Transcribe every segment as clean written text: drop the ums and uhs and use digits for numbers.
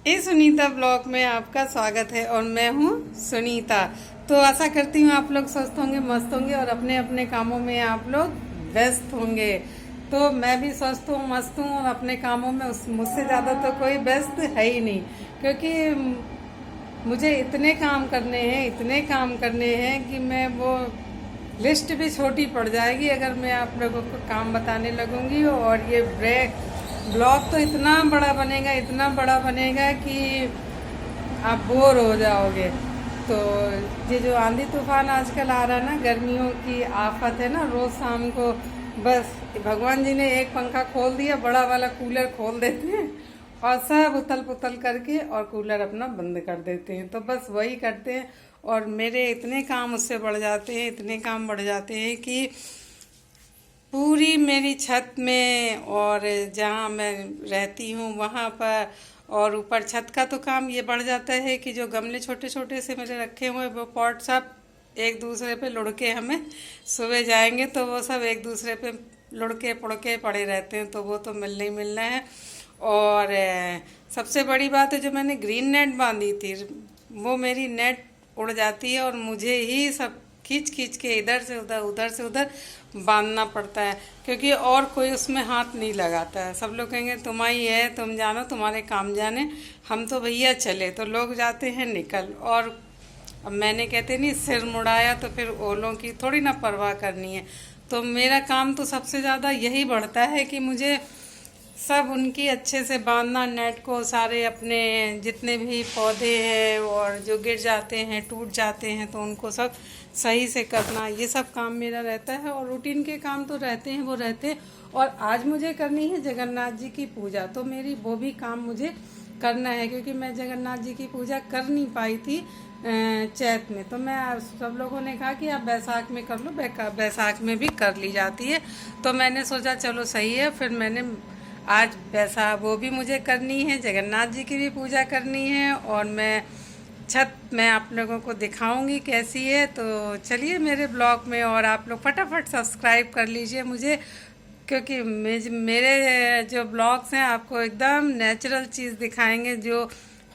इस सुनीता ब्लॉग में आपका स्वागत है और मैं हूँ सुनीता। तो आशा करती हूँ आप लोग स्वस्थ होंगे, मस्त होंगे और अपने अपने कामों में आप लोग व्यस्त होंगे। तो मैं भी स्वस्थ हूँ, मस्त हूँ और अपने कामों में मुझसे ज़्यादा तो कोई व्यस्त है ही नहीं, क्योंकि मुझे इतने काम करने हैं, इतने काम करने हैं कि मैं वो लिस्ट भी छोटी पड़ जाएगी अगर मैं आप लोगों को काम बताने लगूंगी। और ये ब्लॉग तो इतना बड़ा बनेगा, इतना बड़ा बनेगा कि आप बोर हो जाओगे। तो ये जो आंधी तूफान आजकल आ रहा है ना, गर्मियों की आफत है ना, रोज शाम को बस भगवान जी ने एक पंखा खोल दिया, बड़ा वाला कूलर खोल देते हैं और सब उथल पुथल करके और कूलर अपना बंद कर देते हैं। तो बस वही करते हैं और मेरे इतने काम उससे बढ़ जाते हैं, इतने काम बढ़ जाते हैं कि पूरी मेरी छत में और जहाँ मैं रहती हूँ वहाँ पर और ऊपर छत का तो काम ये बढ़ जाता है कि जो गमले छोटे छोटे से मेरे रखे हुए वो पॉट सब एक दूसरे पे लुढ़के, हमें सुबह जाएंगे तो वो सब एक दूसरे पे लुढ़के पुढ़के पड़े रहते हैं, तो वो तो मिलना ही मिलना है। और सबसे बड़ी बात है, जो मैंने ग्रीन नेट बांधी थी वो मेरी नेट उड़ जाती है और मुझे ही सब खींच खींच के इधर से उधर, उधर से उधर बांधना पड़ता है, क्योंकि और कोई उसमें हाथ नहीं लगाता है। सब लोग कहेंगे तुम्हारी है, तुम जानो, तुम्हारे काम जाने, हम तो भैया चले। तो लोग जाते हैं निकल, और अब मैंने कहते नहीं सिर मुड़ाया तो फिर ओलों की थोड़ी ना परवाह करनी है। तो मेरा काम तो सबसे ज़्यादा यही बढ़ता है कि मुझे सब उनकी अच्छे से बांधना, नेट को, सारे अपने जितने भी पौधे हैं और जो गिर जाते हैं, टूट जाते हैं, तो उनको सब सही से करना, ये सब काम मेरा रहता है। और रूटीन के काम तो रहते हैं, वो रहते हैं। और आज मुझे करनी है जगन्नाथ जी की पूजा, तो मेरी वो भी काम मुझे करना है, क्योंकि मैं जगन्नाथ जी की पूजा कर नहीं पाई थी चैत में। तो मैं, सब लोगों ने कहा कि आप बैसाख में कर लो, बैसाख में भी कर ली जाती है। तो मैंने सोचा चलो सही है, फिर मैंने आज वैसा वो भी मुझे करनी है, जगन्नाथ जी की भी पूजा करनी है। और मैं छत मैं आप लोगों को दिखाऊंगी कैसी है। तो चलिए मेरे ब्लॉग में, और आप लोग फटाफट सब्सक्राइब कर लीजिए मुझे, क्योंकि मेरे जो ब्लॉग्स हैं आपको एकदम नेचुरल चीज़ दिखाएंगे, जो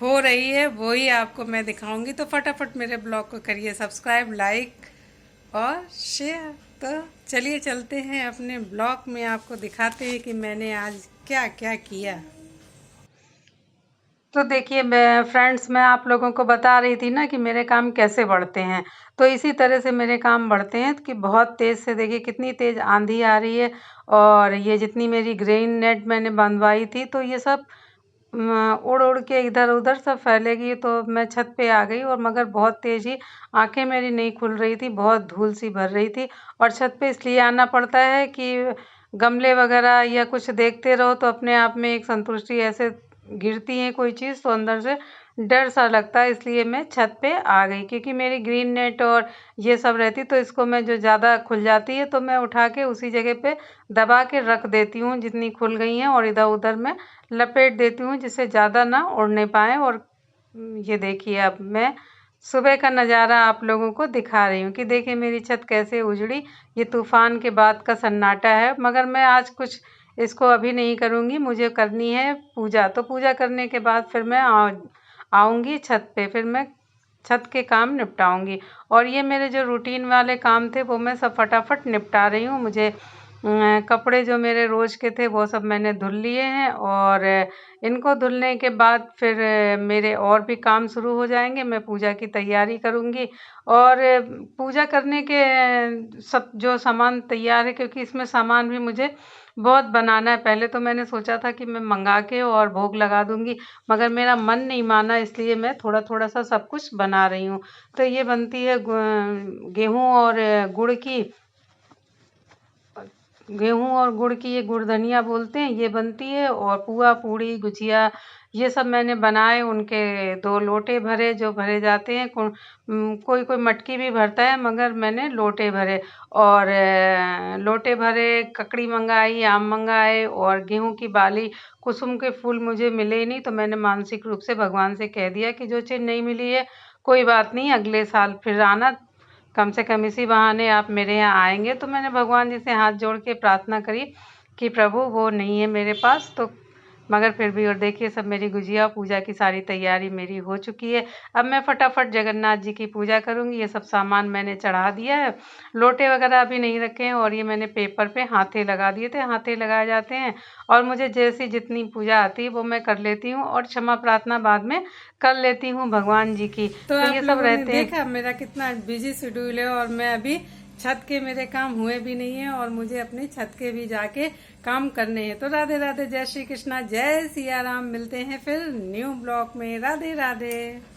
हो रही है वही आपको मैं दिखाऊंगी। तो फटाफट मेरे ब्लॉग को करिए सब्सक्राइब, लाइक और शेयर। तो चलिए चलते हैं अपने ब्लॉग में, आपको दिखाते हैं कि मैंने आज क्या क्या किया। तो देखिए मैं फ्रेंड्स, मैं आप लोगों को बता रही थी ना कि मेरे काम कैसे बढ़ते हैं। तो इसी तरह से मेरे काम बढ़ते हैं कि बहुत तेज़ से, देखिए कितनी तेज़ आंधी आ रही है। और ये जितनी मेरी ग्रीन नेट मैंने बंधवाई थी तो ये सब उड़ उड़ के इधर उधर सब फैलेगी। तो मैं छत पे आ गई, और मगर बहुत तेज़ ही आंखें मेरी नहीं खुल रही थी, बहुत धूल सी भर रही थी। और छत पे इसलिए आना पड़ता है कि गमले वगैरह या कुछ देखते रहो तो अपने आप में एक संतुष्टि, ऐसे गिरती है कोई चीज़ तो अंदर से डर सा लगता है, इसलिए मैं छत पे आ गई। क्योंकि मेरी ग्रीन नेट और ये सब रहती तो इसको मैं, जो ज़्यादा खुल जाती है तो मैं उठा के उसी जगह पे दबा के रख देती हूँ जितनी खुल गई हैं, और इधर उधर मैं लपेट देती हूँ जिससे ज़्यादा ना उड़ने पाए। और ये देखिए अब मैं सुबह का नज़ारा आप लोगों को दिखा रही हूँ कि देखिए मेरी छत कैसे उजड़ी। ये तूफान के बाद का सन्नाटा है, मगर मैं आज कुछ इसको अभी नहीं करूँगी, मुझे करनी है पूजा। तो पूजा करने के बाद फिर मैं आऊँगी छत पे, फिर मैं छत के काम निपटाऊँगी। और ये मेरे जो रूटीन वाले काम थे वो मैं सब फटाफट निपटा रही हूँ। मुझे कपड़े जो मेरे रोज़ के थे वो सब मैंने धुल लिए हैं, और इनको धुलने के बाद फिर मेरे और भी काम शुरू हो जाएँगे। मैं पूजा की तैयारी करूँगी, और पूजा करने के सब जो सामान तैयार है, क्योंकि इसमें सामान भी मुझे बहुत बनाना है। पहले तो मैंने सोचा था कि मैं मँगा के और भोग लगा दूँगी, मगर मेरा मन नहीं माना, इसलिए मैं थोड़ा-थोड़ा सा सब कुछ बना रही हूँ। तो ये बनती है गेहूँ और गुड़ की, गेहूँ और गुड़ की, ये गुड़धनिया बोलते हैं, ये बनती है। और पुआ, पूड़ी, गुजिया ये सब मैंने बनाए, उनके 2 लोटे भरे जो भरे जाते हैं। कोई-कोई मटकी भी भरता है, मगर मैंने लोटे भरे। और लोटे भरे, ककड़ी मँगाई, आम मँगाए, और गेहूँ की बाली, कुसुम के फूल मुझे मिले ही नहीं, तो मैंने मानसिक रूप से भगवान से कह दिया कि जो चीज़ नहीं मिली है कोई बात नहीं, अगले साल फिर आना, कम से कम इसी बहाने आप मेरे यहाँ आएँगे। तो मैंने भगवान जी से हाथ जोड़ के प्रार्थना करी कि प्रभु वो नहीं है मेरे पास, तो मगर फिर भी। और देखिए सब मेरी गुजिया पूजा की सारी तैयारी मेरी हो चुकी है। अब मैं फटाफट जगन्नाथ जी की पूजा करूंगी। ये सब सामान मैंने चढ़ा दिया है, लोटे वगैरह अभी नहीं रखे हैं, और ये मैंने पेपर पे हाथे लगा दिए थे, हाथे लगाए जाते हैं। और मुझे जैसी जितनी पूजा आती है वो मैं कर लेती हूँ, और क्षमा प्रार्थना बाद में कर लेती हूँ भगवान जी की। तो तो आप ये सब लोगों ने रहते हैं। देखा मेरा कितना बिजी शेड्यूल है, और मैं अभी छत के मेरे काम हुए भी नहीं है, और मुझे अपनी छत के भी जाके काम करने हैं। तो राधे राधे, जय श्री कृष्णा, जय सिया राम। मिलते हैं फिर न्यू ब्लॉग में। राधे राधे।